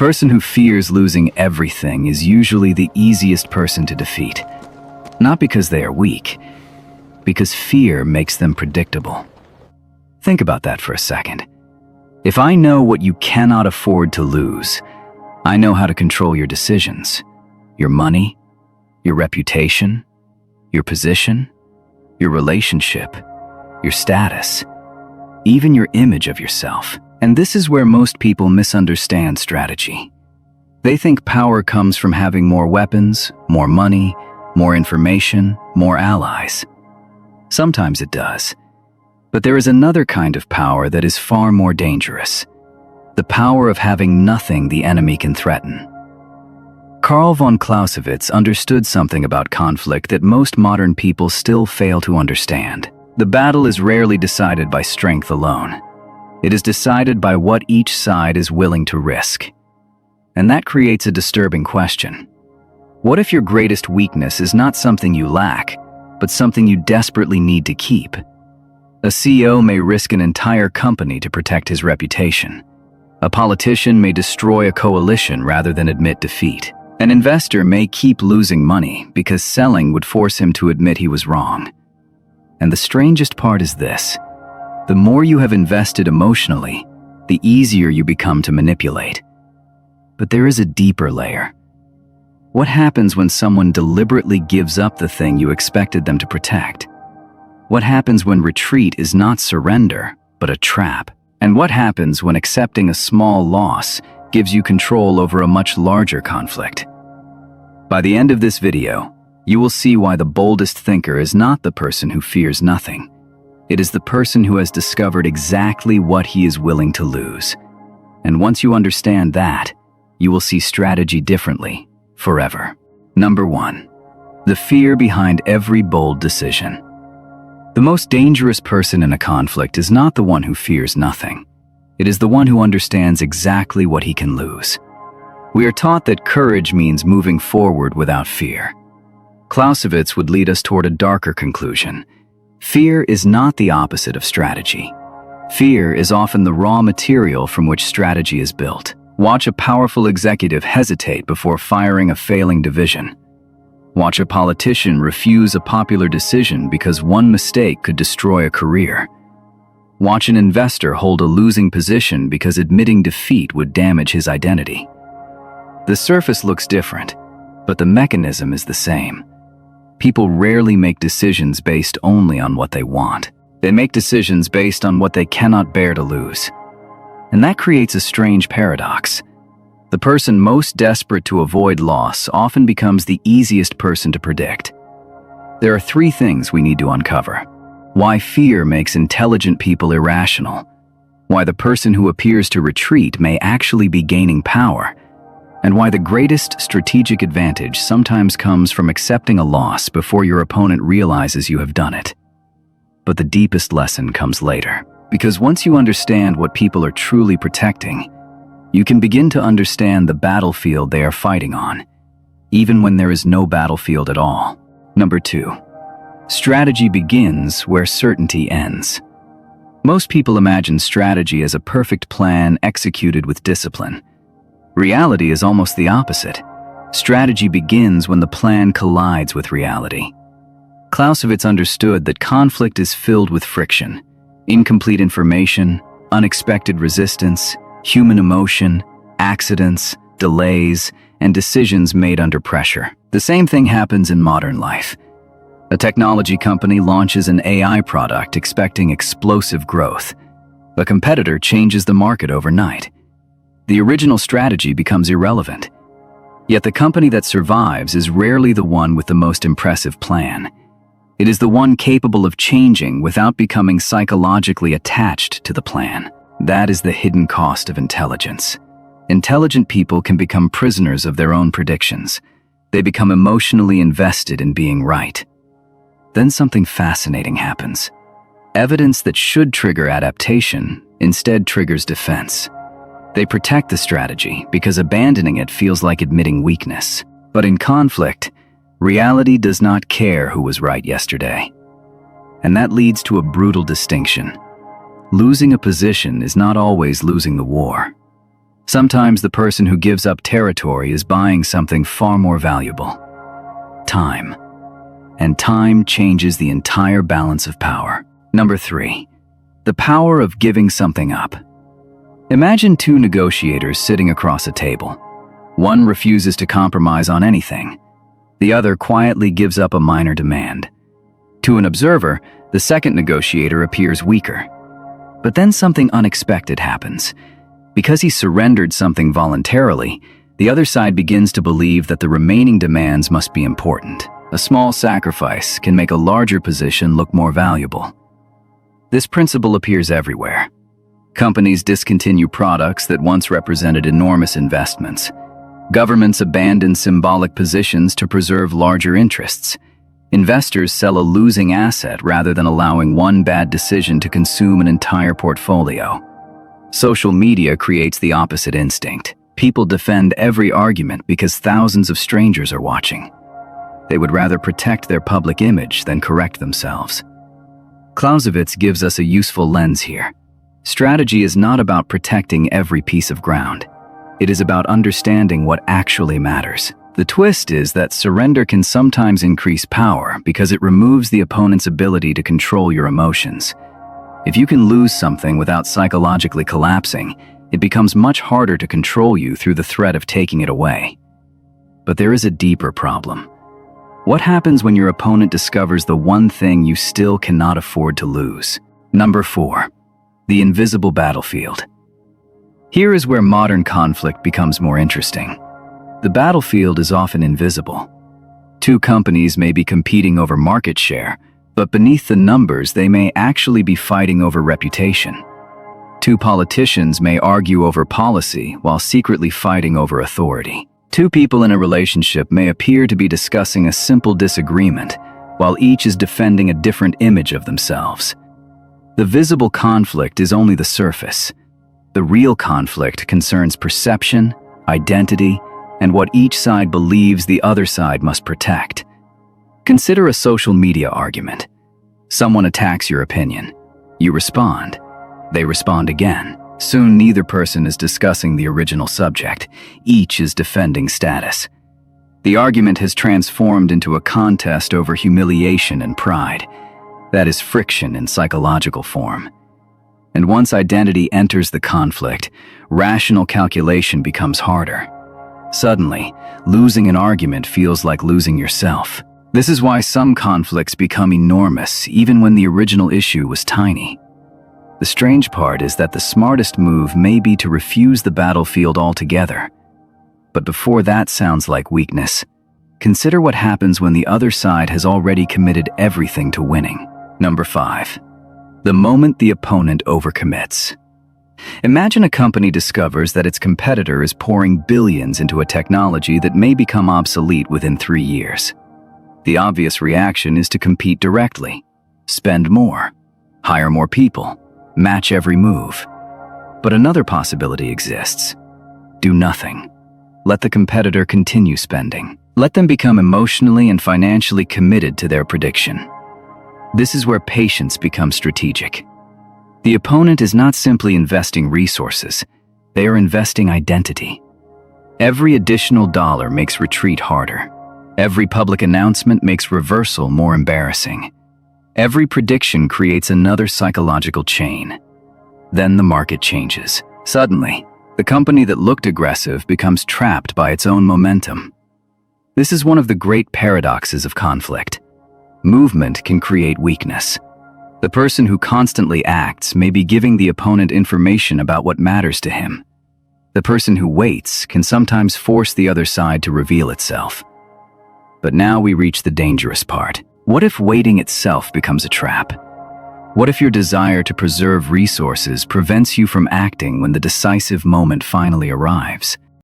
person who fears losing everything is usually the easiest person to defeat. Not because they are weak, because fear makes them predictable. Think about that for a second. If I know what you cannot afford to lose, I know how to control your decisions, your money, your reputation, your position, your relationship, your status, even your image of yourself. And this is where most people misunderstand strategy. They think power comes from having more weapons, more money, more information, more allies. Sometimes it does. But there is another kind of power that is far more dangerous. The power of having nothing the enemy can threaten. Carl von Clausewitz understood something about conflict that most modern people still fail to understand. The battle is rarely decided by strength alone. It is decided by what each side is willing to risk. And that creates a disturbing question. What if your greatest weakness is not something you lack, but something you desperately need to keep? A CEO may risk an entire company to protect his reputation. A politician may destroy a coalition rather than admit defeat. An investor may keep losing money because selling would force him to admit he was wrong. And the strangest part is this: the more you have invested emotionally, the easier you become to manipulate. But there is a deeper layer. What happens when someone deliberately gives up the thing you expected them to protect? What happens when retreat is not surrender, but a trap? And what happens when accepting a small loss gives you control over a much larger conflict? By the end of this video, you will see why the boldest thinker is not the person who fears nothing. It is the person who has discovered exactly what he is willing to lose. And once you understand that, you will see strategy differently, forever. Number 1. The fear behind every bold decision. The most dangerous person in a conflict is not the one who fears nothing. It is the one who understands exactly what he can lose. We are taught that courage means moving forward without fear. Clausewitz would lead us toward a darker conclusion. Fear is not the opposite of strategy. Fear is often the raw material from which strategy is built. Watch a powerful executive hesitate before firing a failing division. Watch a politician refuse a popular decision because one mistake could destroy a career. Watch an investor hold a losing position because admitting defeat would damage his identity. The surface looks different, but the mechanism is the same. People rarely make decisions based only on what they want. They make decisions based on what they cannot bear to lose. And that creates a strange paradox. The person most desperate to avoid loss often becomes the easiest person to predict. There are 3 things we need to uncover. Why fear makes intelligent people irrational. Why the person who appears to retreat may actually be gaining power. And why the greatest strategic advantage sometimes comes from accepting a loss before your opponent realizes you have done it. But the deepest lesson comes later. Because once you understand what people are truly protecting, you can begin to understand the battlefield they are fighting on, even when there is no battlefield at all. Number 2. Strategy begins where certainty ends. Most people imagine strategy as a perfect plan executed with discipline. Reality is almost the opposite. Strategy begins when the plan collides with reality. Clausewitz understood that conflict is filled with friction, incomplete information, unexpected resistance, human emotion, accidents, delays, and decisions made under pressure. The same thing happens in modern life. A technology company launches an AI product expecting explosive growth. A competitor changes the market overnight. The original strategy becomes irrelevant. Yet the company that survives is rarely the one with the most impressive plan. It is the one capable of changing without becoming psychologically attached to the plan. That is the hidden cost of intelligence. Intelligent people can become prisoners of their own predictions. They become emotionally invested in being right. Then something fascinating happens. Evidence that should trigger adaptation instead triggers defense. They protect the strategy because abandoning it feels like admitting weakness. But in conflict, reality does not care who was right yesterday. And that leads to a brutal distinction. Losing a position is not always losing the war. Sometimes the person who gives up territory is buying something far more valuable: time. And time changes the entire balance of power. Number 3, the power of giving something up. Imagine two negotiators sitting across a table. One refuses to compromise on anything. The other quietly gives up a minor demand. To an observer, the second negotiator appears weaker. But then something unexpected happens. Because he surrendered something voluntarily, the other side begins to believe that the remaining demands must be important. A small sacrifice can make a larger position look more valuable. This principle appears everywhere. Companies discontinue products that once represented enormous investments. Governments abandon symbolic positions to preserve larger interests. Investors sell a losing asset rather than allowing one bad decision to consume an entire portfolio. Social media creates the opposite instinct. People defend every argument because thousands of strangers are watching. They would rather protect their public image than correct themselves. Clausewitz gives us a useful lens here. Strategy is not about protecting every piece of ground. It is about understanding what actually matters. The twist is that surrender can sometimes increase power because it removes the opponent's ability to control your emotions. If you can lose something without psychologically collapsing, it becomes much harder to control you through the threat of taking it away. But there is a deeper problem. What happens when your opponent discovers the one thing you still cannot afford to lose? Number 4, the invisible battlefield. Here is where modern conflict becomes more interesting. The battlefield is often invisible. Two companies may be competing over market share, but beneath the numbers they may actually be fighting over reputation. Two politicians may argue over policy while secretly fighting over authority. Two people in a relationship may appear to be discussing a simple disagreement, while each is defending a different image of themselves. The visible conflict is only the surface. The real conflict concerns perception, identity, and what each side believes the other side must protect. Consider a social media argument. Someone attacks your opinion. You respond. They respond again. Soon neither person is discussing the original subject. Each is defending status. The argument has transformed into a contest over humiliation and pride. That is friction in psychological form. And once identity enters the conflict, rational calculation becomes harder. Suddenly, losing an argument feels like losing yourself. This is why some conflicts become enormous, even when the original issue was tiny. The strange part is that the smartest move may be to refuse the battlefield altogether. But before that sounds like weakness, consider what happens when the other side has already committed everything to winning. Number 5, the moment the opponent overcommits. Imagine a company discovers that its competitor is pouring billions into a technology that may become obsolete within 3 years. The obvious reaction is to compete directly, spend more, hire more people, match every move. But another possibility exists. Do nothing. Let the competitor continue spending. Let them become emotionally and financially committed to their prediction. This is where patience becomes strategic. The opponent is not simply investing resources, they are investing identity. Every additional dollar makes retreat harder. Every public announcement makes reversal more embarrassing. Every prediction creates another psychological chain. Then the market changes. Suddenly, the company that looked aggressive becomes trapped by its own momentum. This is one of the great paradoxes of conflict. Movement can create weakness. The person who constantly acts may be giving the opponent information about what matters to him. The person who waits can sometimes force the other side to reveal itself. But now we reach the dangerous part. What if waiting itself becomes a trap? What if your desire to preserve resources prevents you from acting when the decisive moment finally arrives?